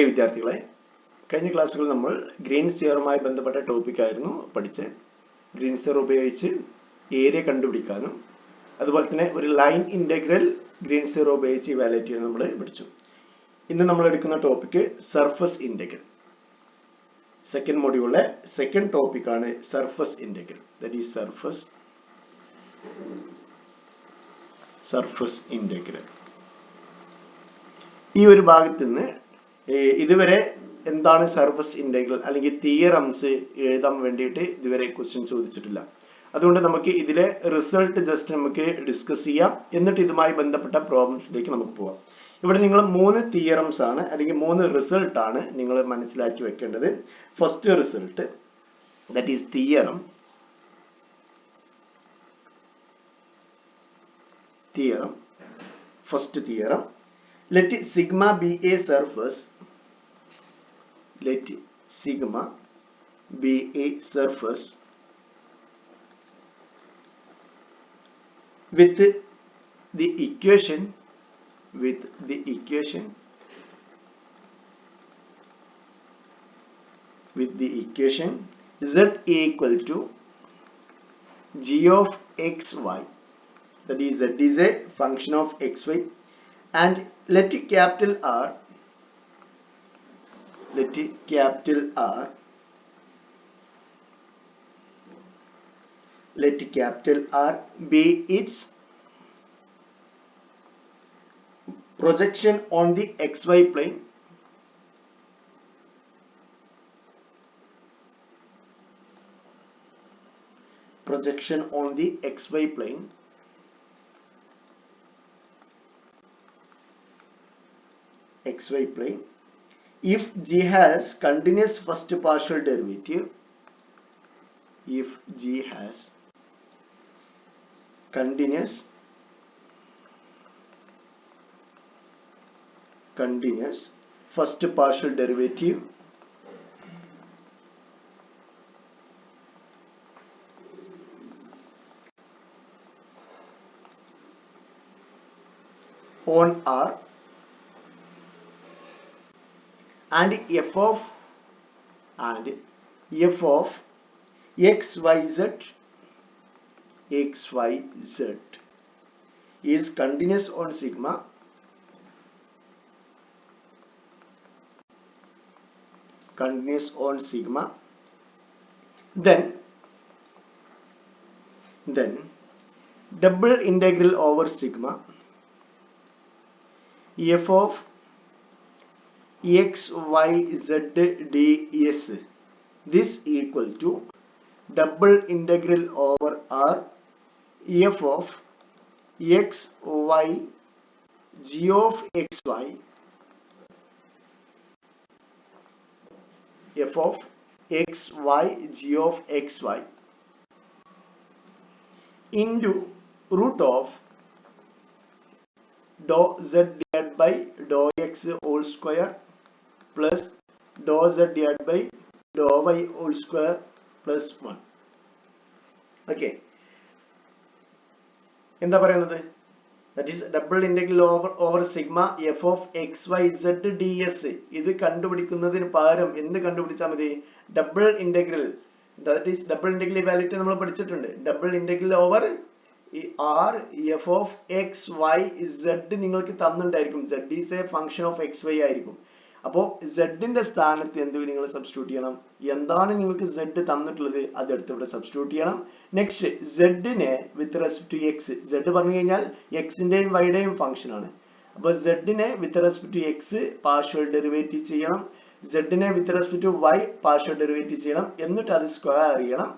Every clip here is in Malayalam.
വിദ്യാർത്ഥികളെ, കഴിഞ്ഞ ക്ലാസ്സുകളിൽ നമ്മൾ ഗ്രീൻസ് തിയറവുമായി ബന്ധപ്പെട്ട ടോപ്പിക് ആയിരുന്നു പഠിച്ചത്. ഗ്രീൻസ് തിയറം ഉപയോഗിച്ച് ഏരിയ കണ്ടുപിടിക്കാനും അതുപോലെ തന്നെ ഒരു ലൈൻ ഇന്റഗ്രൽ ഗ്രീൻസ് തിയറം ഉപയോഗിച്ച് ഇവാലുവേറ്റ് ചെയ്യാൻ നമ്മൾ പഠിച്ചു. ഇന്ന് നമ്മൾ എടുക്കുന്ന ടോപ്പിക് സർഫസ് ഇന്റഗ്രൽ. സെക്കൻഡ് മൊഡ്യൂളിലെ സെക്കൻഡ് ടോപ്പിക് ആണ് surface integral. That is surface integral. ഈ ഒരു ഭാഗത്ത് നിന്ന് ഇതുവരെ എന്താണ് സർഫസ് ഇന്റഗ്രൽ അല്ലെങ്കിൽ തിയറംസ് എഴുതാൻ വേണ്ടിയിട്ട് ഇതുവരെ ക്വസ്റ്റ്യൻ ചോദിച്ചിട്ടില്ല. അതുകൊണ്ട് നമുക്ക് ഇതിലെ റിസൾട്ട് ജസ്റ്റ് നമുക്ക് ഡിസ്കസ് ചെയ്യാം. എന്നിട്ട് ഇതുമായി ബന്ധപ്പെട്ട പ്രോബ്ലംസിലേക്ക് നമുക്ക് പോവാം. ഇവിടെ നിങ്ങൾ 3 തിയറംസ് ആണ് അല്ലെങ്കിൽ 3 റിസൾട്ട് ആണ് നിങ്ങൾ മനസ്സിലാക്കി വെക്കേണ്ടത്. First result, that is theorem. First theorem, let sigma be a surface. Let sigma be a surface with the equation z equal to g of xy. That is, z is a function of xy, and let capital R be its projection on the xy plane. Projection on the xy plane if g has continuous first partial derivative, continuous first partial derivative on R, and f of xyz is continuous on sigma, then double integral over sigma f of xyz ds, this equal to double integral over R f of xy g of xy into root of dou z divided by dou x whole square plus dou z divided by dou y whole square plus 1. Okay, എന്താ പറയുന്നത്? That is double integral over sigma f of xyz ds. ഇത് കണ്ടുപിടിക്കുന്നതിന് പകരം എന്ത് കണ്ടുപിടിച്ചാൽ മതി? Double integral, that is double integral value നമ്മൾ പഠിച്ചിട്ടുണ്ട്. Double integral over r f of x y z നിങ്ങൾക്ക് തന്നിട്ടുണ്ടായിരിക്കും. z is a function of x y ആയിരിക്കും. അപ്പോൾ z ന്റെ സ്ഥാനത്ത് എന്ത് നിങ്ങൾ സബ്സ്റ്റിറ്റ്യൂട്ട് ചെയ്യണം? എന്താണ് നിങ്ങൾക്ക് z തന്നിട്ടുള്ളത് അത് എടുത്ത് ഇവിടെ സബ്സ്റ്റിറ്റ്യൂട്ട് ചെയ്യണം. നെക്സ്റ്റ് z നെ with respect to x, z പറഞ്ഞു കഴിഞ്ഞാൽ x ന്റെയും y യുടെയും ഫംഗ്ഷൻ ആണ്. അപ്പോൾ z നെ with respect to x partial derivative ചെയ്യണം, z നെ with respect to y partial derivative ചെയ്യണം, എന്നിട്ട് അത് സ്ക്വയർ ചെയ്യണം.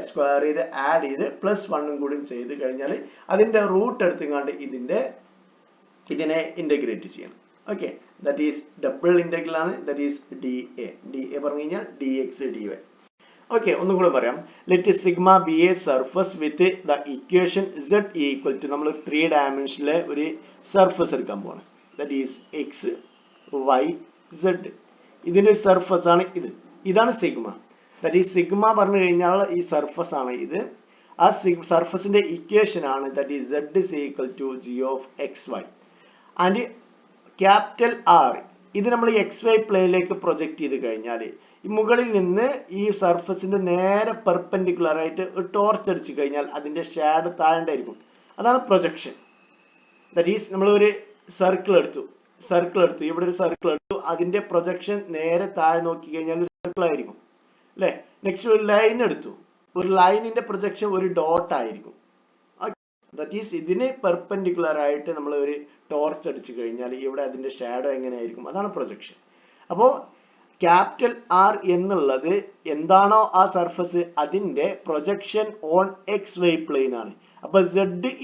സ്ക്വയർ ചെയ്ത് ആഡ് ചെയ്ത് പ്ലസ് 1 കൂടി ചെയ്ത് കഴിഞ്ഞാൽ അതിന്റെ റൂട്ട് എടുത്തുകൊണ്ട് ഇതിനെ ഇന്റഗ്രേറ്റ് ചെയ്യണം. Okay, that is double integral ആണ്. ദാറ്റ് ഈസ് ഡി എ പറഞ്ഞു കഴിഞ്ഞാൽ d x d y. Okay, ഒന്നും കൂടെ പറയാം. Let sigma be a surface with the equation z equal to, നമ്മൾ 3 ഡയമെൻഷനിലെ ഒരു സർഫസ് എടുക്കാൻ പോവാണ്. That is x y z. ഇതിന്റെ സർഫസ് ആണ് ഇതാണ് സിഗ്മ. ദാറ്റ് ഈസ് സിഗ്മ പറഞ്ഞു കഴിഞ്ഞാൽ ഈ സർഫസ് ആണ് ഇത്. ആ സർഫസിന്റെ ഇക്വേഷൻ ആണ് that is z is equal to g of xy. And capital R ഇത് നമ്മൾ എക്സ് വൈ പ്ലെയിനിലേക്ക് പ്രൊജക്ട് ചെയ്ത് കഴിഞ്ഞാൽ ഈ മുകളിൽ നിന്ന് ഈ സർഫസിന്റെ നേരെ പെർപെൻഡിക്കുലർ ആയിട്ട് ടോർച്ച് അടിച്ചു കഴിഞ്ഞാൽ അതിന്റെ ഷാഡോ താഴെയായിരിക്കും. അതാണ് പ്രൊജക്ഷൻ. ദാറ്റ് ഈസ് നമ്മൾ ഒരു സർക്കിൾ എടുത്തു, ഇവിടെ ഒരു സർക്കിൾ എടുത്തു, അതിന്റെ പ്രൊജക്ഷൻ നേരെ താഴെ നോക്കി കഴിഞ്ഞാൽ ഒരു സർക്കിൾ ആയിരിക്കും അല്ലെ. നെക്സ്റ്റ് ഒരു ലൈൻ എടുത്തു, ഒരു ലൈനിന്റെ പ്രൊജക്ഷൻ ഒരു ഡോട്ട് ആയിരിക്കും. ദാറ്റ് ഈസ് ഇതിന് പെർപെൻഡിക്കുലർ ആയിട്ട് നമ്മൾ ഒരു ടോർച്ച് അടിച്ചു കഴിഞ്ഞാൽ ഇവിടെ അതിന്റെ ഷാഡോ എങ്ങനെയായിരിക്കും, അതാണ് പ്രൊജക്ഷൻ. അപ്പോൾ ക്യാപിറ്റൽ ആർ എന്നുള്ളത് എന്താണോ ആ സർഫസ് അതിന്റെ projection on x y plane ആണ്. അപ്പൊ z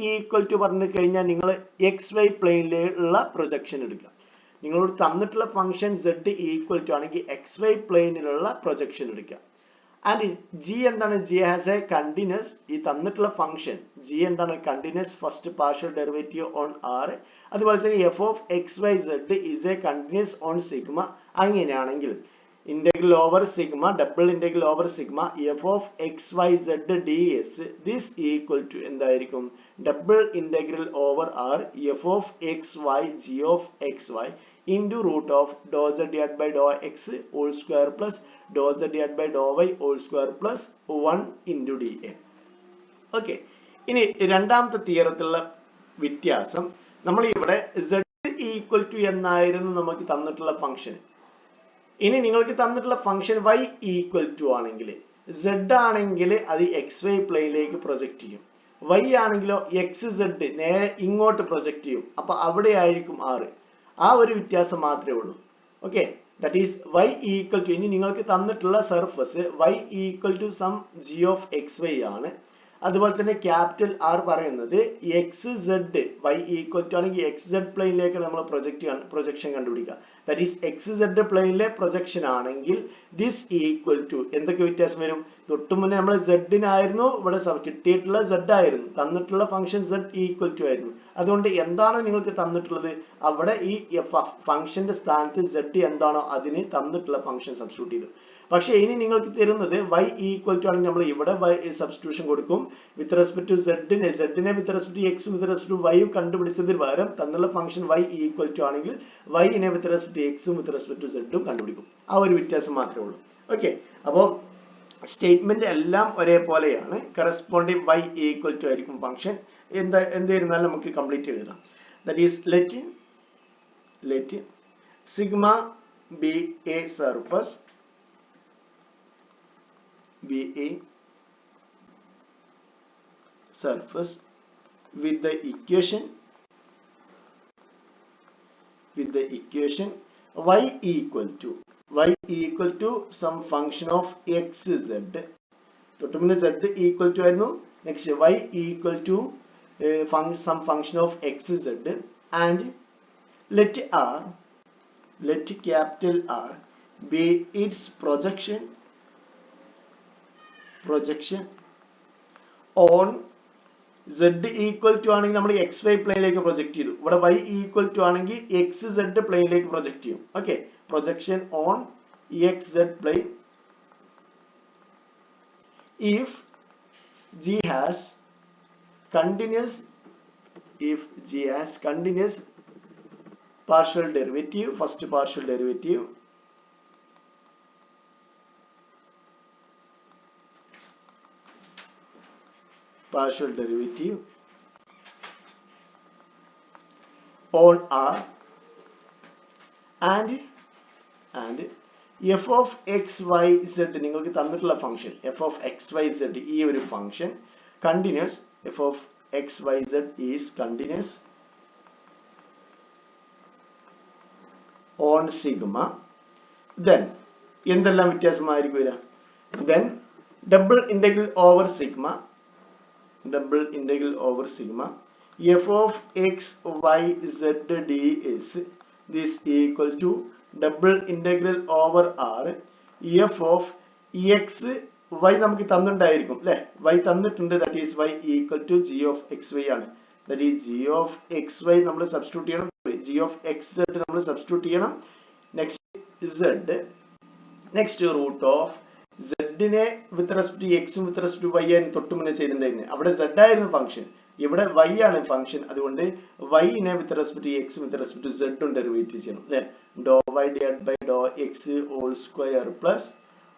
ഈക്വൽ ടു പറഞ്ഞു കഴിഞ്ഞാൽ നിങ്ങൾ എക്സ് വൈ പ്ലെയിനിലുള്ള പ്രൊജക്ഷൻ എടുക്കുക. നിങ്ങളോട് തന്നിട്ടുള്ള ഫംഗ്ഷൻ z ഈക്വൽ ടു ആണെങ്കിൽ എക്സ് വൈ പ്ലെയിനിലുള്ള പ്രൊജക്ഷൻ എടുക്കുക. ആൻഡ് g എന്താണ്, g ഹാസ് എ കണ്ടിന്യൂസ്, ഈ തന്നിട്ടുള്ള ഫംഗ്ഷൻ g എന്താണ്, continuous first partial derivative on r. അതുപോലെ തന്നെ f of x y z is a continuous on sigma. അങ്ങനെയാണെങ്കിൽ integral over sigma, double integral over sigma f of x y z ds this equal to എന്തായിരിക്കും, double integral over r f of x Y g of x y into root of dou z divided by dou x whole square plus dou z divided by dou y whole square plus 1 into dA. Okay, ഇനി രണ്ടാമത്തെ തിയറത്തിലുള്ള വ്യത്യാസം, നമ്മൾ ഇവിടെ z ഈക്വൽ ടു എന്നായിരുന്നു നമുക്ക് തന്നിട്ടുള്ള ഫംഗ്ഷൻ. ഇനി നിങ്ങൾക്ക് തന്നിട്ടുള്ള ഫംഗ്ഷൻ y ഈക്വൽ ടു ആണെങ്കിൽ z ആണെങ്കിൽ അത് എക്സ് വൈ പ്ലെയിനിലേക്ക് പ്രൊജക്ട് ചെയ്യും, y ആണെങ്കിലോ എക്സ് z നേരെ ഇങ്ങോട്ട് പ്രൊജക്ട് ചെയ്യും. അപ്പൊ അവിടെ ആയിരിക്കും r. ആ ഒരു വ്യത്യാസം മാത്രമേ ഉള്ളൂ. Okay, that is y equal to, ഇനി നിങ്ങൾക്ക് തന്നിട്ടുള്ള surface y equal to some g of x y ആണ്. അതുപോലെ തന്നെ ക്യാപിറ്റൽ ആർ പറയുന്നത് x z y equal to ആണെങ്കിൽ എക്സ് സെഡ് പ്ലെയിനിലേക്ക് നമ്മൾ പ്രൊജക്ഷൻ കണ്ടുപിടിക്കുക. ദാറ്റ് ഈസ് എക്സ് സെഡ് പ്ലെയിനിലെ പ്രൊജക്ഷൻ ആണെങ്കിൽ ദിസ് ഈക്വൽ ടു എന്തൊക്കെ വ്യത്യാസം വരും, തൊട്ടു മുന്നേ നമ്മൾ സെഡിനായിരുന്നു, ഇവിടെ കിട്ടിയിട്ടുള്ള സെഡ് ആയിരുന്നു, തന്നിട്ടുള്ള ഫംഗ്ഷൻ z ഈക്വൽ ടു ആയിരുന്നു. അതുകൊണ്ട് എന്താണോ നിങ്ങൾക്ക് തന്നിട്ടുള്ളത് അവിടെ ഈ ഫംഗ്ഷന്റെ സ്ഥാനത്ത് z എന്താണോ അതിന് തന്നിട്ടുള്ള ഫംഗ്ഷൻ സബ്സ്റ്റിറ്റ്യൂട്ട് ചെയ്തു. പക്ഷെ ഇനി നിങ്ങൾക്ക് തരുന്നത് y ഈക്വൽ ടു ആണെങ്കിൽ നമ്മൾ ഇവിടെ സബ്സ്റ്റിറ്റ്യൂഷൻ കൊടുക്കും. വിത്ത് റെസ്പെക്ട് ടു z നെ with respect to x with respect to y കണ്ടുപിടിച്ചതിന് പകരം തന്നുള്ള ഫംഗ്ഷൻ y ഈക്വൽ ടു ആണെങ്കിൽ y നെ with respect to x with respect to z കണ്ടുപിടിക്കും. ആ ഒരു വ്യത്യാസം മാത്രമേ ഉള്ളൂ. ഓക്കെ, അപ്പോൾ സ്റ്റേറ്റ്മെന്റ് എല്ലാം ഒരേപോലെയാണ്. കറസ്പോണ്ടിങ് y ഈക്വൽ ടു ആയിരിക്കും ഫംഗ്ഷൻ. എന്തായിരുന്നാലും നമുക്ക് കംപ്ലീറ്റ് എഴുതാം. That is let sigma be a surface with the equation y equal to some function of x z. തൊട്ടുമുന്നേ z equal to ആയിരുന്നു. next y equal to some function of x z and let capital R be its projection on z equal to ആണെങ്കിൽ നമ്മൾ എക്സ് വൈ പ്ലെയിനിലേക്ക് പ്രൊജക്ട് ചെയ്തു, ഇവിടെ y ഈക്വൽ ടു ആണെങ്കിൽ എക്സ് സെഡ് പ്ലെയിനിലേക്ക് പ്രൊജക്ട് ചെയ്യും. Okay, projection on x z plane if g has continuous partial derivative, first partial derivative on R and f of x y z നിങ്ങൾക്ക് തന്നിട്ടുള്ള function f of x y z ഈ ഒരു function continuous, f of x y z is continuous on sigma, then എന്തെല്ലാം വ്യത്യാസമായിരിക്കും വരിക, then double integral over sigma f of x y z ds this equal to double integral over r f of x y നമുക്ക് തന്നിട്ടുണ്ടായിരിക്കും അല്ലെ, y തന്നിട്ടുണ്ട്, that is y equal to g of xy ആണ്. that is g of xy നമ്മൾ സബ്സ്റ്റിറ്റ്യൂട്ട് ചെയ്യണം, g of xz നമ്മൾ സബ്സ്റ്റിറ്റ്യൂട്ട് ചെയ്യണം. നെക്സ്റ്റ് റൂട്ട് ഓഫ് z നെ with respect to x with respect to y ആണ് തൊട്ട് മുന്നേ ചെയ്തിട്ടുണ്ടായിരുന്നത്. അവിടെ z ആയിരുന്നു ഫംഗ്ഷൻ, ഇവിടെ y ആണ് ഫംഗ്ഷൻ. അതുകൊണ്ട് y നെ with respect to x with respect to z derivate ചെയ്യണം അല്ലെ. dou y divided by dou x whole square plus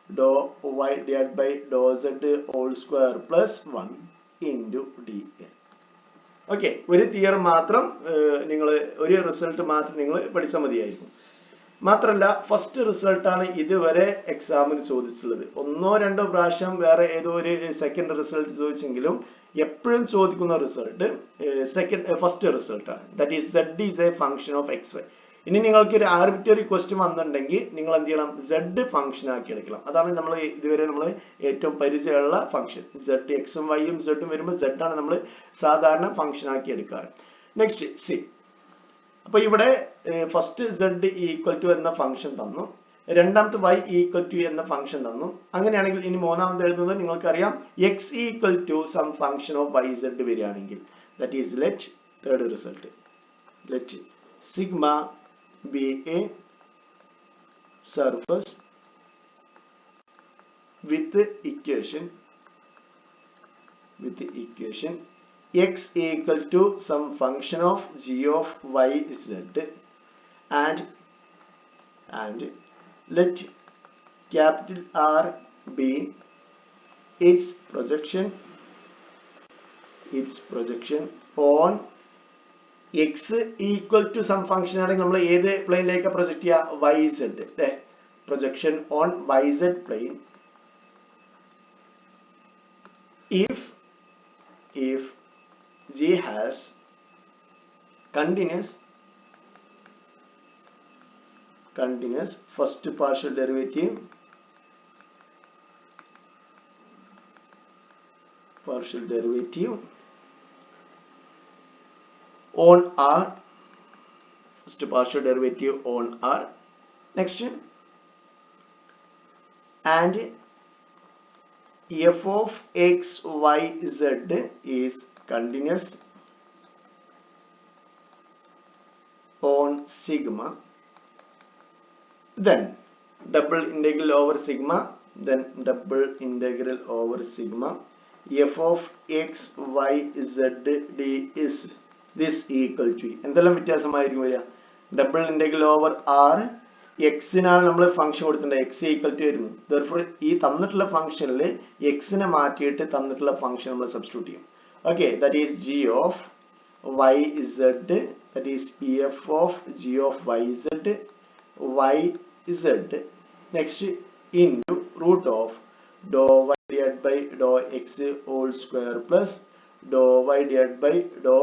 dou y divided by dou z whole square plus 1 into dl. Okay, ഒരു തിയറി മാത്രം നിങ്ങൾ ഒരു റിസൾട്ട് മാത്രം നിങ്ങൾ പഠിച്ചാൽ മതിയായിരിക്കും. മാത്രല്ല ഫസ്റ്റ് റിസൾട്ടാണ് ഇതുവരെ എക്സാമിന് ചോദിച്ചിട്ടുള്ളത്. ഒന്നോ രണ്ടോ പ്രാവശ്യം വേറെ ഏതോ ഒരു സെക്കൻഡ് റിസൾട്ട് ചോദിച്ചെങ്കിലും എപ്പോഴും ചോദിക്കുന്ന റിസൾട്ട് ഫസ്റ്റ് റിസൾട്ടാണ്. That is z is a function of x y. ഇനി നിങ്ങൾക്ക് ഒരു ആർബിട്രറി ക്വസ്റ്റ്യൻ വന്നിട്ടുണ്ടെങ്കിൽ നിങ്ങൾ എന്ത് ചെയ്യണം, z ഫംഗ്ഷൻ ആക്കി എടുക്കണം. അതാണ് നമ്മൾ ഇതുവരെ നമ്മൾ ഏറ്റവും പരിചയമുള്ള ഫംഗ്ഷൻ. z എക്സും വൈയും z വരുമ്പോൾ z ആണ് നമ്മൾ സാധാരണ ഫംഗ്ഷൻ ആക്കി എടുക്കാറ്. Next c. അപ്പൊ ഇവിടെ ഫസ്റ്റ് z ഈക്വൽ ടു എന്ന ഫംഗ്ഷൻ തന്നു, രണ്ടാമത്തെ y ഈക്വൽ ടു എന്ന ഫംഗ്ഷൻ തന്നു. അങ്ങനെയാണെങ്കിൽ ഇനി മൂന്നാമത് എഴുതുന്നത് നിങ്ങൾക്കറിയാം x equal to some function of y z വരികയാണെങ്കിൽ that is let third result let sigma be a surface with equation x equal to some function of g of y z and let capital R be its projection on x equal to some function ആണെങ്കിൽ നമ്മൾ ഏത് പ്ലെയിനിലേക്ക് പ്രൊജക്റ്റ് ചെയ്യുക, y z അല്ലേ. Projection on y z plane if g has continuous first partial derivative on R, first partial derivative on R. Next, and f of x y z is continuous on sigma, then double integral over sigma f of x y z d is this equal to എന്തെല്ലാം വ്യത്യാസമായിരിക്കും വരിക, ഡബിൾ ഇന്റഗ്രൽ ഓവർ ആർ എക്സിനാണ് നമ്മൾ ഫംഗ്ഷൻ കൊടുത്തിട്ടുണ്ട്, എക്സ് ഈക്വൽ ടു വരുന്നു. therefore ഈ തന്നിട്ടുള്ള ഫംഗ്ഷനിൽ എക്സിനെ മാറ്റിയിട്ട് തന്നിട്ടുള്ള ഫംഗ്ഷൻ നമ്മൾ സബ്സ്റ്റിറ്റ്യൂട്ട് ചെയ്യും. Okay, that is g of y z, that is f of g of y z next into root of ഡോ y divided by ഡോ x ഹോൾ സ്ക്വയർ പ്ലസ് ഡോ y divided by ഡോ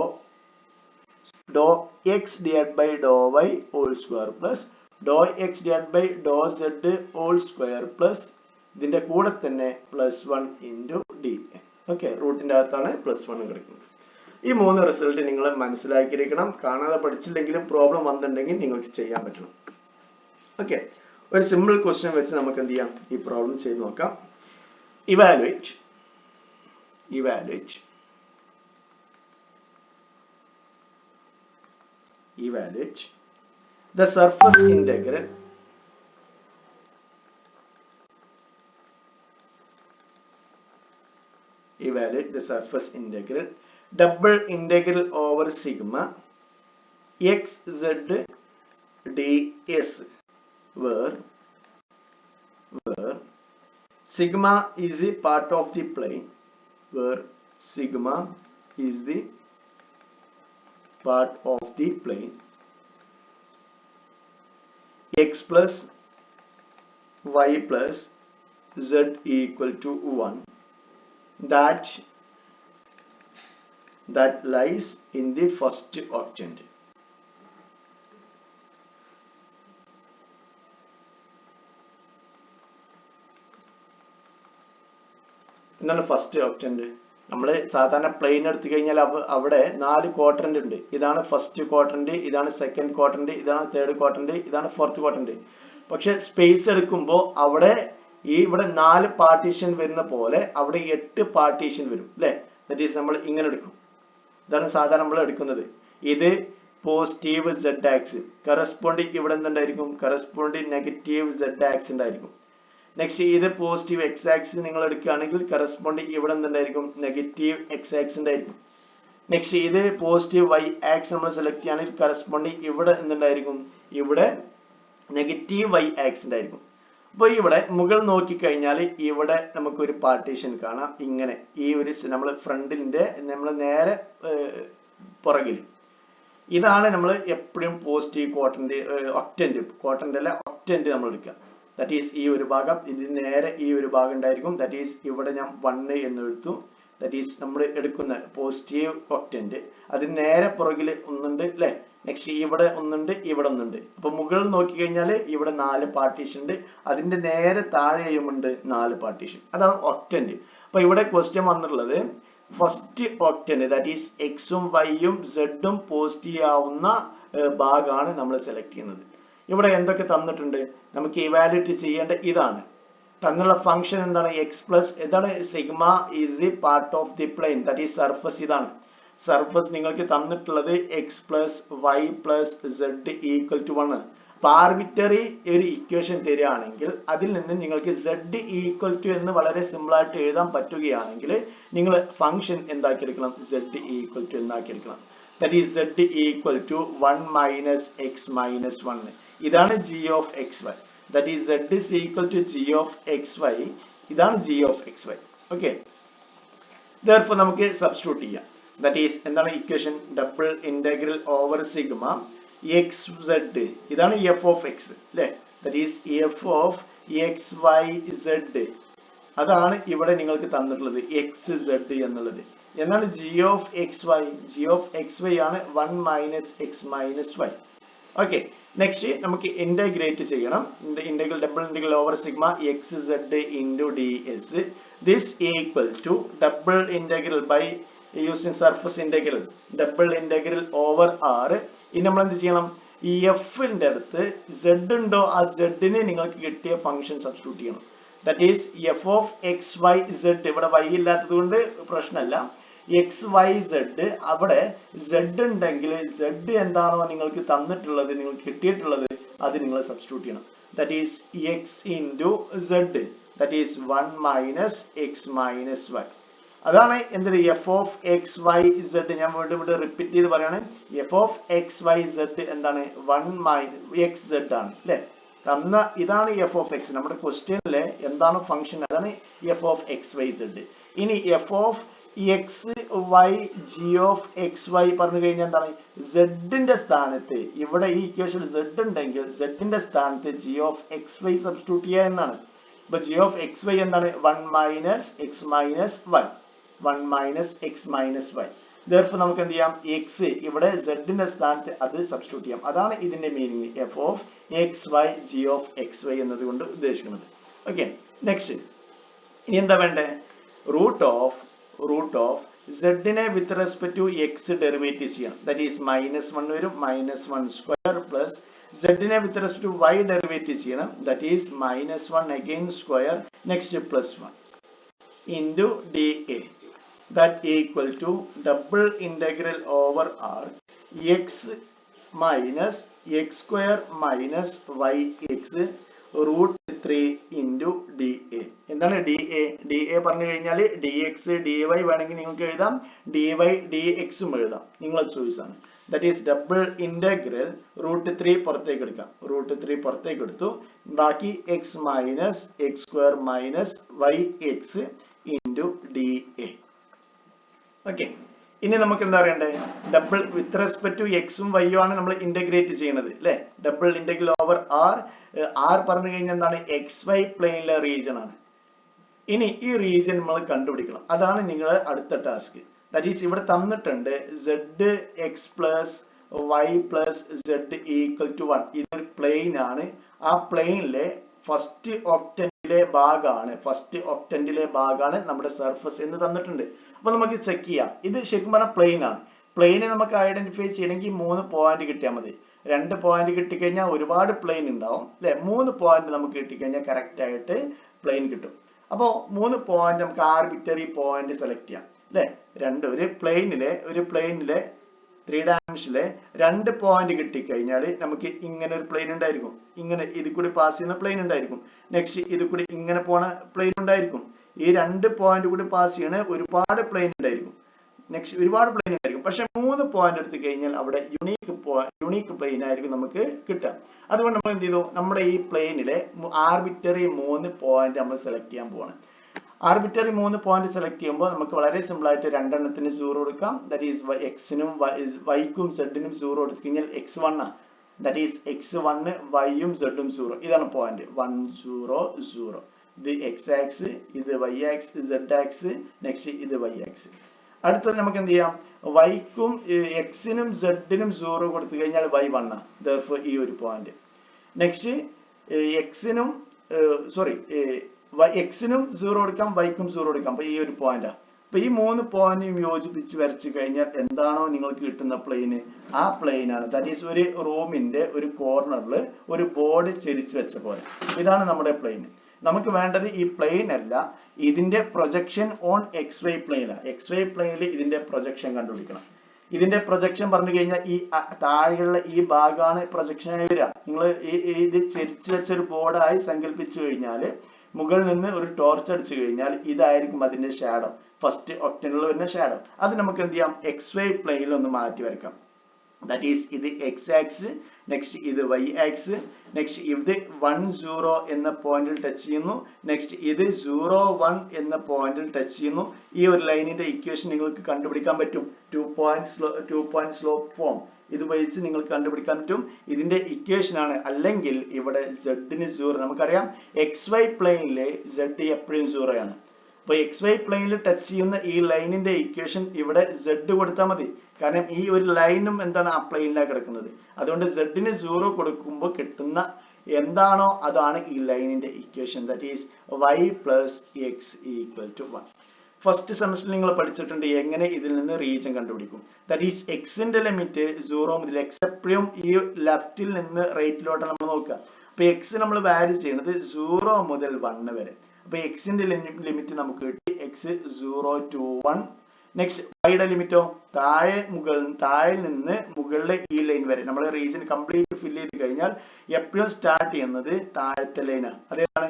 x divided by ഡോ y whole square plus ഡോ x divided by ഡോ z whole square plus ഇതിന്റെ കൂടെ തന്നെ പ്ലസ് 1 into d. ഓക്കെ, റൂട്ടിന്റെ അകത്താണ് പ്ലസ് 1 കിടക്കുന്നത്. ഈ മൂന്ന് റിസൾട്ട് നിങ്ങൾ മനസ്സിലാക്കിയിരിക്കണം. കാണാതെ പഠിച്ചില്ലെങ്കിലും പ്രോബ്ലം വന്നിട്ടുണ്ടെങ്കിൽ നിങ്ങൾക്ക് ചെയ്യാൻ പറ്റണം. ഓക്കെ, ഒരു സിമ്പിൾ ക്വസ്റ്റ്യൻ വെച്ച് നമുക്ക് എന്ത് ചെയ്യാം, ഈ പ്രോബ്ലം ചെയ്ത് നോക്കാം. Evaluate the surface integral double integral over sigma x z ds where sigma is a part of the plane, x plus y plus z equal to 1 that lies in the first octant. എന്താണ് ഫസ്റ്റ് ഒക്ടന്റ്? നമ്മൾ സാധാരണ പ്ലെയിൻ എടുത്തു കഴിഞ്ഞാൽ അവിടെ 4 ക്വാഡ്രന്റ് ഉണ്ട്. ഇതാണ് ഫസ്റ്റ് ക്വാഡ്രന്റ്, ഇതാണ് സെക്കൻഡ് ക്വാഡ്രന്റ്, ഇതാണ് തേർഡ് ക്വാഡ്രന്റ്, ഇതാണ് ഫോർത്ത് ക്വാഡ്രന്റ്. പക്ഷെ സ്പേസ് എടുക്കുമ്പോൾ അവിടെ ഇവിടെ 4 പാർട്ടീഷൻ വരുന്ന പോലെ അവിടെ 8 പാർട്ടീഷൻ വരും അല്ലെ. ദാറ്റ് ഈസ് നമ്മൾ ഇങ്ങനെ എടുക്കും. ഇതാണ് സാധാരണ നമ്മൾ എടുക്കുന്നത്. ഇത് പോസിറ്റീവ് z ആക്സ്, കറസ്പോണ്ടിങ് ഇവിടെ എന്തായിരിക്കും, കറസ്പോണ്ടിങ് നെഗറ്റീവ് z ആക്സ് ഉണ്ടായിരിക്കും. നെക്സ്റ്റ് ഇത് പോസിറ്റീവ് x ആക്സിസ് നിങ്ങൾ എടുക്കുകയാണെങ്കിൽ കറസ്പോണ്ടിങ് ഇവിടെ എന്തായിരിക്കും, നെഗറ്റീവ് x ആക്സിസ് ഉണ്ടായിരിക്കും. നെക്സ്റ്റ് ഇത് പോസിറ്റീവ് y ആക്സ് നമ്മൾ സെലക്ട് ചെയ്യുകയാണെങ്കിൽ കറസ്പോണ്ടിങ് ഇവിടെ എന്തുണ്ടായിരിക്കും, ഇവിടെ നെഗറ്റീവ് y ആക്സിസ് ആയിരിക്കും. അപ്പോൾ ഇവിടെ മുകൾ നോക്കിക്കഴിഞ്ഞാൽ ഇവിടെ നമുക്കൊരു പാർട്ടീഷൻ കാണാം. ഇങ്ങനെ ഈ ഒരു നമ്മൾ ഫ്രണ്ടിന്റെ നമ്മൾ നേരെ പുറകിൽ ഇതാണ് നമ്മൾ എപ്പോഴും പോസിറ്റീവ് ക്വാഡ്രന്റ് ക്വാഡ്രന്റ് അല്ല ഒക്ടന്റ് നമ്മൾ എടുക്കുക. ദാറ്റ് ഈസ് ഈ ഒരു ഭാഗം, ഇതിന് നേരെ ഈ ഒരു ഭാഗം ഉണ്ടായിരിക്കും. ദാറ്റ് ഈസ് ഇവിടെ ഞാൻ 1 എന്ന് എടുത്തു. ദാറ്റ് ഈസ് നമ്മൾ എടുക്കുന്ന പോസിറ്റീവ് ഒക്ടന്റ്. അതിന് നേരെ പുറകിൽ ഒന്നുണ്ട് അല്ലെ. നെക്സ്റ്റ് ഇവിടെ ഒന്നുണ്ട്, ഇവിടെ ഒന്നുണ്ട്. അപ്പൊ മുകളിൽ നോക്കിക്കഴിഞ്ഞാൽ ഇവിടെ 4 പാർട്ടീഷൻ ഉണ്ട്. അതിന്റെ നേരെ താഴെയുമുണ്ട് 4 പാർട്ടീഷൻ. അതാണ് ഒക്ടന്റ്. അപ്പൊ ഇവിടെ ക്വസ്റ്റ്യൻ വന്നിട്ടുള്ളത് ഫസ്റ്റ് ഒക്ടന്റ് ദാറ്റ് ഈസ് എക്സും വൈയും സെഡും പോസിറ്റീവ് ആവുന്ന ഭാഗമാണ് നമ്മൾ സെലക്ട് ചെയ്യുന്നത്. ഇവിടെ എന്തൊക്കെ തന്നിട്ടുണ്ട് നമുക്ക് ഇവാലുവേറ്റ് ചെയ്യേണ്ട ഇതാണ്. തന്നുള്ള ഫംഗ്ഷൻ എന്താണ്? എക്സ് പ്ലസ് എന്താണ്? Sigma is the part of the plane that is surface. ഇതാണ് സർഫസ്. നിങ്ങൾക്ക് തന്നിട്ടുള്ളത് x plus y plus z equal to 1. അപ്പൊ ആർബിറ്ററി ഒരു ഇക്വേഷൻ തരികയാണെങ്കിൽ അതിൽ നിന്ന് നിങ്ങൾക്ക് സെഡ് ഈക്വൽ ടു എന്ന് വളരെ സിമ്പിൾ ആയിട്ട് എഴുതാൻ പറ്റുകയാണെങ്കിൽ നിങ്ങൾ ഫംഗ്ഷൻ എന്താക്കി എടുക്കണം? സെഡ് ഈക്വൽ ടു എന്നാക്കി എടുക്കണം. That is z equal to 1 minus x minus 1. ഇതാണ് g of xy. That is z is equal to g of xy. ഇതാണ് g of xy. Okay. Therefore നമുക്ക് സബ്സ്റ്റിറ്റ്യൂട്ട് ചെയ്യാം. That is എന്താണ് equation? Double integral over sigma x z. ഇതാണ് f of x അല്ലേ. That is f of xy z. അതാണ് ഇവിടെ നിങ്ങൾക്ക് തന്നിട്ടുള്ളത് xz എന്നുള്ളത്. എന്താണ് g of xy? g of xy ആണ് 1 minus x minus y. Okay. Next നമുക്ക് ഇന്റഗ്രേറ്റ് ചെയ്യണം. Integral double integral over sigma x z into d s. This equal to double integral by using surface integral double integral over R. ഇനി നമ്മൾ എന്ത് ചെയ്യണം? ഈ എഫിന്റെ അടുത്ത് സെഡ് ഉണ്ടോ ആ സെഡിന് നിങ്ങൾക്ക് കിട്ടിയ ഫംഗ്ഷൻ സബ്സ്റ്റിറ്റ്യൂട്ട് ചെയ്യണം. That is f of x y z. ഇവിടെ വൈ ഇല്ലാത്തത് കൊണ്ട് പ്രശ്നമല്ല. എക്സ് വൈ സെഡ് അവിടെ സെഡ് ഉണ്ടെങ്കിൽ സെഡ് എന്താണോ നിങ്ങൾക്ക് തന്നിട്ടുള്ളത്, നിങ്ങൾക്ക് കിട്ടിയിട്ടുള്ളത്, അത് നിങ്ങൾ സബ്സ്റ്റിറ്റ്യൂട്ട് ചെയ്യണം. That is x into z. That is 1 minus x minus y. അതാണ് എന്തൊരു f of x y z. ഞാൻ വീണ്ടും ഇവിടെ റിപ്പീറ്റ് ചെയ്ത് പറയാണ്. F of x y z എന്താണ്? 1 മൈനസ് എക്സ് സെഡ് ആണ് അല്ലെ. തന്ന ഇതാണ് എഫ് ഓഫ് എക്സ്. നമ്മുടെ ക്വസ്റ്റ്യനിലെ എന്താണ് ഫംഗ്ഷൻ? അതാണ് f of x y z. ഇനി f of x y g of x y പറഞ്ഞു കഴിഞ്ഞാൽ എന്താണ്? സെഡിന്റെ സ്ഥാനത്ത് ഇവിടെ ഈ ഇക്വേഷൻ സെഡ് ഉണ്ടെങ്കിൽ സെഡിന്റെ സ്ഥാനത്ത് g of x y substitute ചെയ്യുക എന്നാണ്. ഇപ്പൊ ജി ഓഫ് എക്സ് വൈ എന്താണ്? 1 minus x minus y. 1 minus x minus y. Therefore നമുക്ക് എന്ത് ചെയ്യാം? എക്സ് ഇവിടെ സെഡിന്റെ സ്ഥാനത്ത് അത് സബ്സ്റ്റിറ്റ്യൂട്ട് ചെയ്യാം. അതാണ് ഇതിന്റെ meaning f of x y g of x y എന്നതുകൊണ്ട് ഉദ്ദേശിക്കുന്നത്. ഓക്കെ. നെക്സ്റ്റ് ഇനി എന്താ വേണ്ടേ? റൂട്ട് ഓഫ് സെഡിനെ with respect to x derivative ചെയ്യാം. ദാറ്റ് ഈസ് -1 വരും. -1 സ്ക്വയർ പ്ലസ് സെഡിനെ with respect to y derivative ചെയ്യണം. That is -1 again square next +1 into d a. That equal to double integral over r x minus x square minus yx root 3 into dA. എന്താണ് dA? dA പറഞ്ഞു കഴിഞ്ഞാൽ dx dy വേണമെങ്കിൽ നിങ്ങൾക്ക് എഴുതാം, dy dx ഉം എഴുതാം. നിങ്ങളുടെ ചോയ്സ് ആണ്. ദാറ്റ് ഈസ് ഡബിൾ ഇന്റഗ്രൽ √3 പുറത്തേക്ക് എടുക്കാം. √3 പുറത്തേക്ക് എടുത്തു. ബാക്കി x minus x square minus yx into dA. Okay. ഇനി നമുക്ക് എന്താ അറിയണ്ടേ? ഡബിൾ വിത്ത് റെസ്പെക്ട് ടു എക്സും വൈയും ആണ് നമ്മൾ ഇന്റഗ്രേറ്റ് ചെയ്യുന്നത് അല്ലെ. Double integral over R. R പറഞ്ഞു കഴിഞ്ഞാൽ എന്താണ്? എക്സ് വൈ പ്ലെയിനിലെ റീജിയൻ ആണ്. ഇനി ഈ റീജിയൻ നമ്മൾ കണ്ടുപിടിക്കണം. അതാണ് നിങ്ങളുടെ അടുത്ത ടാസ്ക്. ദാറ്റ് ഈസ് ഇവിടെ തന്നിട്ടുണ്ട് z x plus y plus z equal to 1. ഇതൊരു പ്ലെയിൻ ആണ്. ആ പ്ലെയിനിലെ ഫസ്റ്റ് ഒക്ടന്റിലെ ഭാഗമാണ് നമ്മുടെ സർഫസ് എന്ന് തന്നിട്ടുണ്ട്. അപ്പൊ നമുക്ക് ചെക്ക് ചെയ്യാം. ഇത് ശരിക്കും പറഞ്ഞാൽ പ്ലെയിൻ ആണ്. പ്ലെയിനെ നമുക്ക് ഐഡന്റിഫൈ ചെയ്യണമെങ്കിൽ 3 പോയിന്റ് കിട്ടിയാൽ മതി. 2 പോയിന്റ് കിട്ടിക്കഴിഞ്ഞാൽ ഒരുപാട് പ്ലെയിൻ ഉണ്ടാവും അല്ലെ. 3 പോയിന്റ് നമുക്ക് കിട്ടിക്കഴിഞ്ഞാൽ കറക്റ്റ് ആയിട്ട് പ്ലെയിൻ കിട്ടും. അപ്പോൾ 3 പോയിന്റ് നമുക്ക് ആർബിറ്ററി പോയിന്റ് സെലക്ട് ചെയ്യാം അല്ലെ. ഒരു പ്ലെയിനിലെ 3 ഡയമെൻഷനിലെ 2 പോയിന്റ് കിട്ടിക്കഴിഞ്ഞാൽ നമുക്ക് ഇങ്ങനെ ഒരു പ്ലെയിൻ ഉണ്ടായിരിക്കും. ഇങ്ങനെ ഇത് കൂടി പാസ് ചെയ്യുന്ന പ്ലെയിൻ ഉണ്ടായിരിക്കും. നെക്സ്റ്റ് ഇത് കൂടി ഇങ്ങനെ പോണ പ്ലെയിൻ ഉണ്ടായിരിക്കും. ഈ 2 പോയിന്റ് കൂടി പാസ് ചെയ്യണ ഒരുപാട് പ്ലെയിൻ ഉണ്ടായിരിക്കും. പക്ഷെ 3 പോയിന്റ് എടുത്തു കഴിഞ്ഞാൽ അവിടെ യുണീക്ക് പ്ലെയിൻ ആയിരിക്കും നമുക്ക് കിട്ടുക. അതുകൊണ്ട് നമ്മൾ എന്ത് ചെയ്തു, നമ്മുടെ ഈ പ്ലെയിനിലെ ആർബിറ്ററി 3 പോയിന്റ് നമ്മൾ സെലക്ട് ചെയ്യാൻ പോവാണ്. ആർബിറ്ററി 3 പോയിന്റ് സെലക്ട് ചെയ്യുമ്പോൾ നമുക്ക് വളരെ സിമ്പിൾ ആയിട്ട് രണ്ടെണ്ണത്തിന് 0 കൊടുക്കാം. ദാറ്റ് ഈസ് എക്സിനും വൈക്കും സെഡിനും 0 കൊടുത്തു കഴിഞ്ഞാൽ x1 ദാറ്റ് ഈസ് x1 വൈയും സെഡും 0. ഇതാണ് പോയിന്റ് 1 0 0. ഇത് x ആക്സ്, ഇത് y axis, z axis, next ഇത് y ആക്സ്. അടുത്തത് നമുക്ക് എന്ത് ചെയ്യാം, വൈക്കും എക്സിനും സെഡിനും 0 കൊടുത്തു കഴിഞ്ഞാൽ y 1. therefore ഈ ഒരു പോയിന്റ്. നെക്സ്റ്റ് എക്സിനും എക്സിനും 0 കൊടുക്കാം, വൈക്കും 0 കൊടുക്കാം. അപ്പൊ ഈ ഒരു പോയിന്റാ. അപ്പൊ ഈ 3 പോയിന്റും യോജിപ്പിച്ച് വരച്ചു കഴിഞ്ഞാൽ എന്താണോ നിങ്ങൾക്ക് കിട്ടുന്ന പ്ലെയിന്, ആ പ്ലെയിൻ ആണ്. ദാറ്റ് ഈസ് ഒരു റൂമിന്റെ ഒരു കോർണറിൽ ഒരു ബോർഡ് ചെരിച്ചു വെച്ച പോലെ. ഇതാണ് നമ്മുടെ പ്ലെയിൻ. നമുക്ക് വേണ്ടത് ഈ പ്ലെയിൻ അല്ല, ഇതിന്റെ പ്രൊജക്ഷൻ ഓൺ XY പ്ലെയിനാണ്. XY പ്ലെയിനിൽ ഇതിന്റെ പ്രൊജക്ഷൻ കണ്ടുപിടിക്കണം. ഇതിന്റെ പ്രൊജക്ഷൻ പറഞ്ഞു കഴിഞ്ഞാൽ ഈ താഴെയുള്ള ഈ ഭാഗമാണ് പ്രൊജക്ഷൻ ആയി വരിക. നിങ്ങൾ ഇത് ചെരിച്ചു വെച്ചൊരു ബോർഡായി സങ്കല്പിച്ചു കഴിഞ്ഞാൽ മുകളിൽ നിന്ന് ഒരു ടോർച്ച് അടിച്ചു കഴിഞ്ഞാൽ ഇതായിരിക്കും അതിന്റെ ഷാഡോ, ഫസ്റ്റ് ഒക്ടനിൽ വരുന്ന ഷാഡോ. അത് നമുക്ക് എന്ത് ചെയ്യാം, XY പ്ലെയിനിൽ ഒന്ന് മാറ്റി വരയ്ക്കാം. ദാറ്റ് ഈസ് ഇത് x ആക്സ്, നെക്സ്റ്റ് ഇത് y ആക്സ്, നെക്സ്റ്റ് ഇത് 1 0 എന്ന പോയിന്റിൽ ടച്ച് ചെയ്യുന്നു, നെക്സ്റ്റ് ഇത് 0 1 എന്ന പോയിന്റിൽ ടച്ച് ചെയ്യുന്നു. ഈ ഒരു ലൈനിന്റെ ഇക്വേഷൻ നിങ്ങൾക്ക് കണ്ടുപിടിക്കാൻ പറ്റും. 2 പോയിന്റ് സ്ലോപ്പ് ഫോം ഇത് വെച്ച് നിങ്ങൾക്ക് കണ്ടുപിടിക്കാൻ പറ്റും. ഇതിന്റെ ഇക്വേഷൻ ആണ്. അല്ലെങ്കിൽ ഇവിടെ z ന് 0. നമുക്കറിയാം XY പ്ലെയിനിലെ z എപ്പോഴും 0 ആണ്. അപ്പൊ XY പ്ലെയിനിൽ ടച്ച് ചെയ്യുന്ന ഈ ലൈനിന്റെ ഇക്വേഷൻ ഇവിടെ z കൊടുത്താൽ മതി. കാരണം ഈ ഒരു ലൈനും എന്താണ്, ആ പ്ലെയിനിലാണ് കിടക്കുന്നത്. അതുകൊണ്ട് z ന് 0 കൊടുക്കുമ്പോൾ കിട്ടുന്ന എന്താണോ അതാണ് ഈ ലൈനിന്റെ equation. That is y plus x equal to 1. First സെമസ്റ്ററിൽ നിങ്ങൾ പഠിച്ചിട്ടുണ്ട് എങ്ങനെ ഇതിൽ നിന്ന് റീജിയൻ കണ്ടുപിടിക്കും. ദാറ്റ് ഈസ് എക്സിന്റെ ലിമിറ്റ് 0 മുതൽ, എക്സ് എപ്പോഴും ഈ ലെഫ്റ്റിൽ നിന്ന് റൈറ്റിലോട്ട് നമ്മൾ നോക്കുക. അപ്പൊ എക്സ് നമ്മൾ വാല്യൂ ചെയ്യുന്നത് 0 മുതൽ 1 വരെ. അപ്പൊ എക്സിന്റെ ലിമിറ്റ് നമുക്ക് കിട്ടി x 0 to 1. നെക്സ്റ്റ് വൈയുടെ ലിമിറ്റോ താഴെ നിന്ന് മുകളിലെ ഈ ലൈൻ വരെ നമ്മൾ റീജിയൻ കംപ്ലീറ്റ് ഫിൽ ചെയ്ത് കഴിഞ്ഞാൽ എപ്പോഴും സ്റ്റാർട്ട് ചെയ്യുന്നത് താഴത്തെ ലൈനാണ്. അതേതാണ്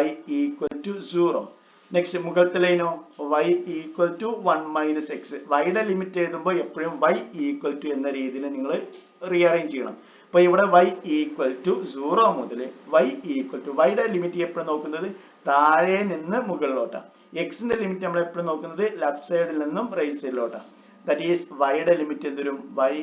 y ഈക്വൽ ടു 0. നെക്സ്റ്റ് മുകളിലത്തെ ലൈനോ y equal to 1 minus x. വൈയുടെ ലിമിറ്റ് എഴുതുമ്പോൾ എപ്പോഴും y ഈക്വൽ ടു എന്ന രീതിയിൽ നിങ്ങൾ റീഅറേഞ്ച് ചെയ്യണം. അപ്പൊ ഇവിടെ y ഈക്വൽ ടു 0 മുതൽ y ഈക്വൽ ടു, വൈയുടെ ലിമിറ്റ് എപ്പോഴും നോക്കുന്നത് താഴെ നിന്ന് മുകളിലോട്ടാണ്. എക്സിന്റെ ലിമിറ്റ് നമ്മൾ എപ്പോഴും നോക്കുന്നത് ലെഫ്റ്റ് സൈഡിൽ നിന്നും റൈറ്റ് സൈഡിലോട്ടാണ്. ദാറ്റ് ഈസ് വൈയുടെ ലിമിറ്റ് എന്തുവരും, y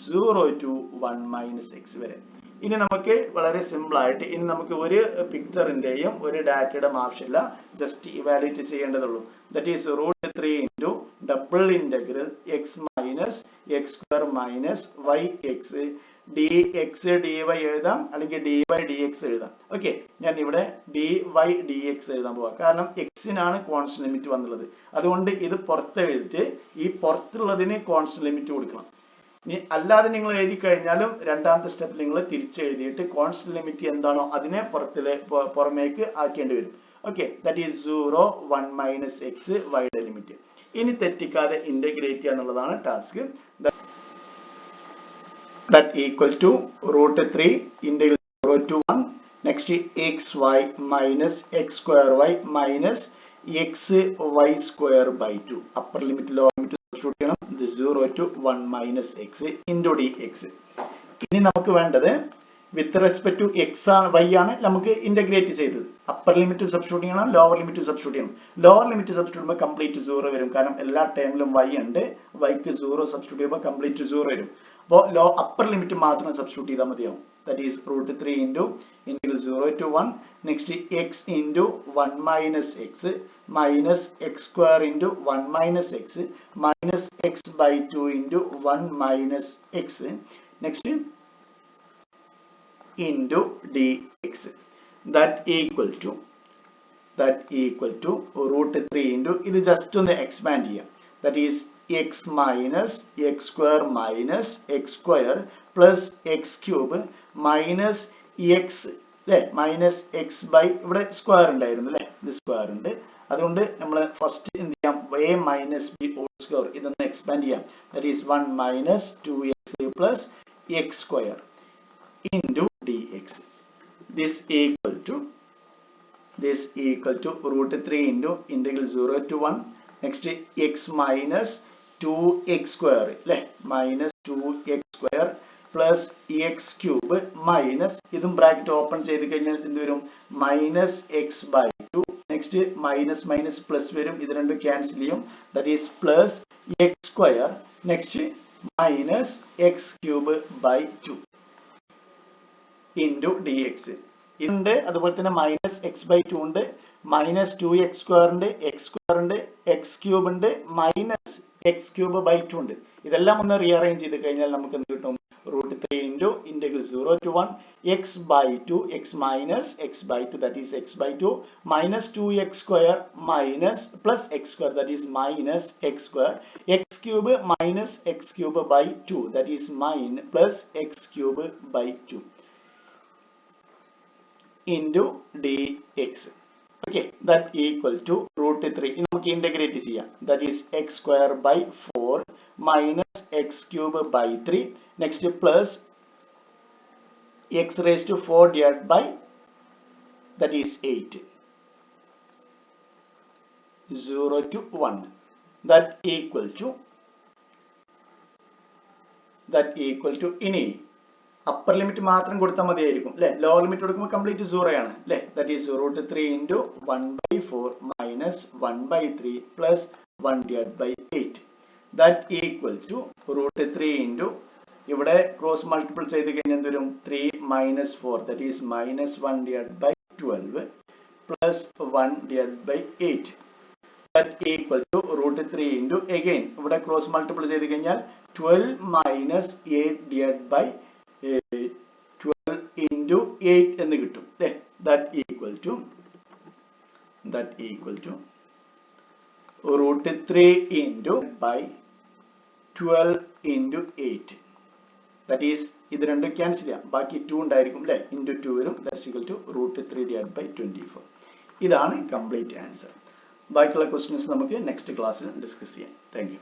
0 to 1 മൈനസ് എക്സ് വരെ. ഇനി നമുക്ക് വളരെ സിമ്പിൾ ആയിട്ട് ഇനി നമുക്ക് ഒരു പിക്ചറിന്റെയും ഒരു ഡാറ്റയുടെ ആവശ്യമില്ല, ജസ്റ്റ് ഇവാലുവേറ്റ് ചെയ്യേണ്ടതുള്ളൂ. That is √3 into double integral x minus x square minus y x dx dy എഴുതാം, അല്ലെങ്കിൽ dy dx എഴുതാം. ഓക്കെ, ഞാൻ ഇവിടെ dy dx എഴുതാൻ പോവാം. കാരണം എക്സിനാണ് കോൺസ്റ്റന്റ് ലിമിറ്റ് വന്നുള്ളത്. അതുകൊണ്ട് ഇത് പുറത്ത് എഴുതിയിട്ട് ഈ പുറത്തുള്ളതിന് കോൺസ്റ്റന്റ് ലിമിറ്റ് കൊടുക്കണം. ഇനി അല്ലാതെ നിങ്ങൾ എഴുതി കഴിഞ്ഞാലും രണ്ടാമത്തെ സ്റ്റെപ്പിൽ നിങ്ങൾ തിരിച്ചെഴുതിയിട്ട് കോൺസ്റ്റന്റ് ലിമിറ്റ് എന്താണോ അതിനെ പുറമേക്ക് ആക്കേണ്ടി വരും. Okay, that is 0 1 minus x വൈയുടെ ലിമിറ്റ്. ഇനി തെറ്റിക്കാതെ ഇന്റഗ്രേറ്റ് ചെയ്യുക എന്നുള്ളതാണ് task. That equal to √3 integral 0 to 1. Next xy minus x square y minus xy square by 2. Upper limit lower limit substitute ചെയ്യണം. This 0 to 1 minus x into dx. ഇനി നമുക്ക് വേണ്ടത് with respect to x ആണ് y ആണ് നമുക്ക് ഇന്റഗ്രേറ്റ് ചെയ്തത്. അപ്പർ ലിമിറ്റ് സബ്സ്റ്റിറ്റ്യൂട്ട് ചെയ്യണം, ലോവർ ലിമിറ്റ് സബ്സ്റ്റിറ്റ്യൂട്ട് ചെയ്യണം. ലോവർ ലിമിറ്റ് സബ്സ്റ്റിറ്റ്യൂട്ട് ചെയ്യുമ്പോൾ കംപ്ലീറ്റ് 0 വരും. കാരണം എല്ലാ ടേമിലും y ഉണ്ട്. yക്ക് 0 സബ്സ്റ്റിറ്റ്യൂട്ട് ചെയ്യുമ്പോൾ കംപ്ലീറ്റ് 0 വരും. അപ്പോൾ അപ്പർ ലിമിറ്റ് മാത്രം സബ്സ്റ്റിറ്റ്യൂട്ട് ചെയ്താൽ മതിയാവും. That is √3 into integral 0 to 1. Next x into 1 minus x minus x square into 1 minus x minus x by 2 into 1 minus x. Next into dx. that equal to √3 into ഇത് ജസ്റ്റ് ഒന്ന് എക്സ്പാൻഡ് ചെയ്യാം. that is x minus x square minus x square plus x cube minus x അല്ലേ മൈനസ് എക്സ് ബൈ, ഇവിടെ സ്ക്വയർ ഉണ്ടായിരുന്നു അല്ലേ, ഇത് സ്ക്വയർ ഉണ്ട്. അതുകൊണ്ട് നമ്മൾ ഫസ്റ്റ് എന്ത് ചെയ്യാം, a minus b whole square ഇതൊന്ന് എക്സ്പാൻഡ് ചെയ്യാം. that is 1 minus 2x plus x square into dx. This equal to √3 into integral 0 to 1. Next x minus 2x square അല്ലേ, minus 2x square plus x cube minus ഇതും ബ്രാക്കറ്റ് ഓപ്പൺ ചെയ്ത് കഴിഞ്ഞാൽ എന്ത് വരും, minus x by two. Next minus minus plus വരും, ഇത് രണ്ടും ക്യാൻസൽ ചെയ്യും. That is plus x square next minus x cube by two into d x. ഇതുണ്ട്, അതുപോലെ തന്നെ മൈനസ് എക്സ് ബൈ ടു ഉണ്ട്, മൈനസ് 2x സ്ക്വയർ ഉണ്ട്, എക്സ് സ്ക്വയർ ഉണ്ട്, എക്സ് ക്യൂബ് ഉണ്ട്, minus x cube by two ഉണ്ട്. ഇതെല്ലാം ഒന്ന് റീഅറേഞ്ച് ചെയ്ത് കഴിഞ്ഞാൽ നമുക്ക് എന്ത് കിട്ടും, √3 into integral 0 to 1 x by 2 x minus x by 2 that is x by 2 minus 2x square minus plus x square that is minus x square x cube minus x cube by 2 that is minus plus x cube by 2 into dx. Okay, that equal to √3. ഇനി നമുക്ക് ഇന്റഗ്രേറ്റ് ചെയ്യാം. That is x square by 4 minus x cube by 3 next plus x raised to 4 divided by that is 8 0 to 1 that equal to ഇനി അപ്പർ ലിമിറ്റ് മാത്രം കൊടുത്താൽ മതിയായിരിക്കും അല്ലെ, ലോവർ ലിമിറ്റ് കൊടുക്കുമ്പോൾ കംപ്ലീറ്റ് 0 ആണ് അല്ലെ. That is √3 into 1/4 minus 1/3 plus 1 divide by 8 that equal to √3 into ഇവിടെ ക്രോസ് മൾട്ടിപ്പിൾ ചെയ്ത് കഴിഞ്ഞാൽ എന്ത് വരും, 3 മൈനസ് 4 ദാറ്റ് ഈസ് minus 1 divide by 12 plus 1 divide by 8 that equal to √3 into again ഇവിടെ ക്രോസ് മൾട്ടിപ്പിൾ ചെയ്ത് കഴിഞ്ഞാൽ 12 മൈനസ് 8 ഡിവൈഡ് ബൈ 12 into 8 എന്ന് കിട്ടും അല്ലേ. that equal to √3 into by 12 into 8 that is ഇത് രണ്ടും ക്യാൻസൽ ചെയ്യാം, ബാക്കി 2 ഉണ്ടായിരിക്കും അല്ലേ, into 2 വരും. that's equal to √3 divided by 24. ഇതാണ് കംപ്ലീറ്റ് ആൻസർ. ബാക്കിയുള്ള ക്വസ്റ്റ്യൻസ് നമുക്ക് നെക്സ്റ്റ് ക്ലാസ്സിൽ ഡിസ്കസ് ചെയ്യാം. Thank you.